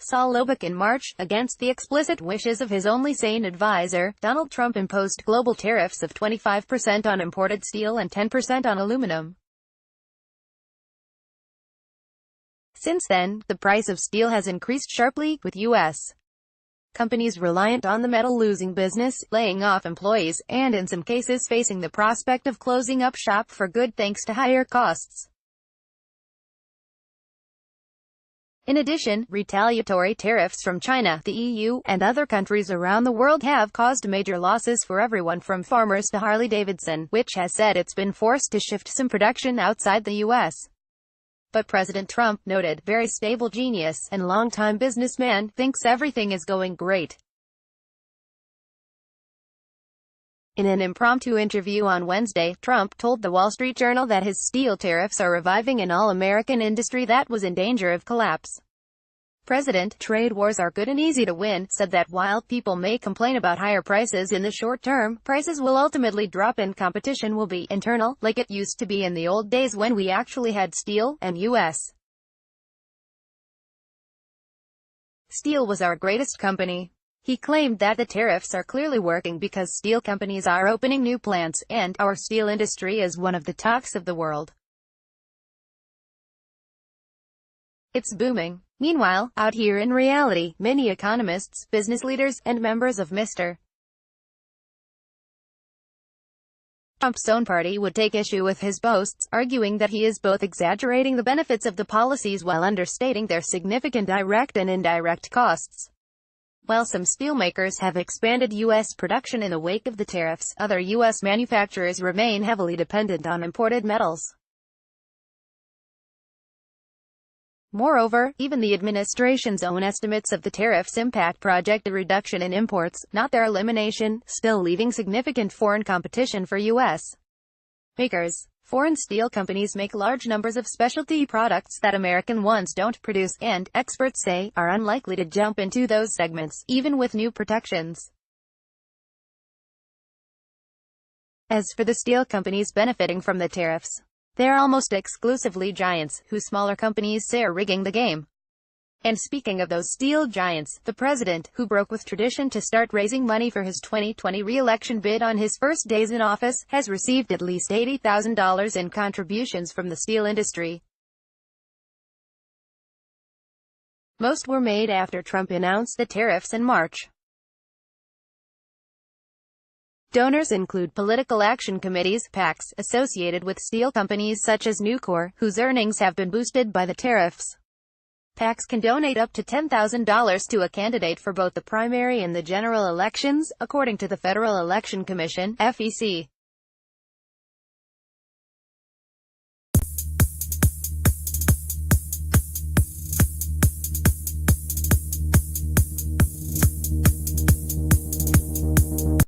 saw Lubbock in March. Against the explicit wishes of his only sane advisor, Donald Trump imposed global tariffs of 25% on imported steel and 10% on aluminum. Since then, the price of steel has increased sharply, with U.S. companies reliant on the metal losing business, laying off employees, and in some cases facing the prospect of closing up shop for good thanks to higher costs. In addition, retaliatory tariffs from China, the EU, and other countries around the world have caused major losses for everyone from farmers to Harley-Davidson, which has said it's been forced to shift some production outside the U.S. But President Trump, noted, very stable genius, and longtime businessman, thinks everything is going great. In an impromptu interview on Wednesday, Trump told the Wall Street Journal that his steel tariffs are reviving an all-American industry that was in danger of collapse. President, trade wars are good and easy to win, said that while people may complain about higher prices in the short term, prices will ultimately drop and competition will be internal, like it used to be in the old days when we actually had steel, and U.S. Steel was our greatest company. He claimed that the tariffs are clearly working because steel companies are opening new plants, and our steel industry is one of the talks of the world. It's booming. Meanwhile, out here in reality, many economists, business leaders, and members of Mr. Trump's own party would take issue with his boasts, arguing that he is both exaggerating the benefits of the policies while understating their significant direct and indirect costs. While some steelmakers have expanded U.S. production in the wake of the tariffs, other U.S. manufacturers remain heavily dependent on imported metals. Moreover, even the administration's own estimates of the tariffs' impact project a reduction in imports, not their elimination, still leaving significant foreign competition for U.S. makers. Foreign steel companies make large numbers of specialty products that American ones don't produce, and, experts say, are unlikely to jump into those segments, even with new protections. As for the steel companies benefiting from the tariffs, they're almost exclusively giants, who smaller companies say are rigging the game. And speaking of those steel giants, the president, who broke with tradition to start raising money for his 2020 re-election bid on his first days in office, has received at least $80,000 in contributions from the steel industry. Most were made after Trump announced the tariffs in March. Donors include political action committees, PACs, associated with steel companies such as Nucor, whose earnings have been boosted by the tariffs. PACs can donate up to $10,000 to a candidate for both the primary and the general elections, according to the Federal Election Commission, FEC.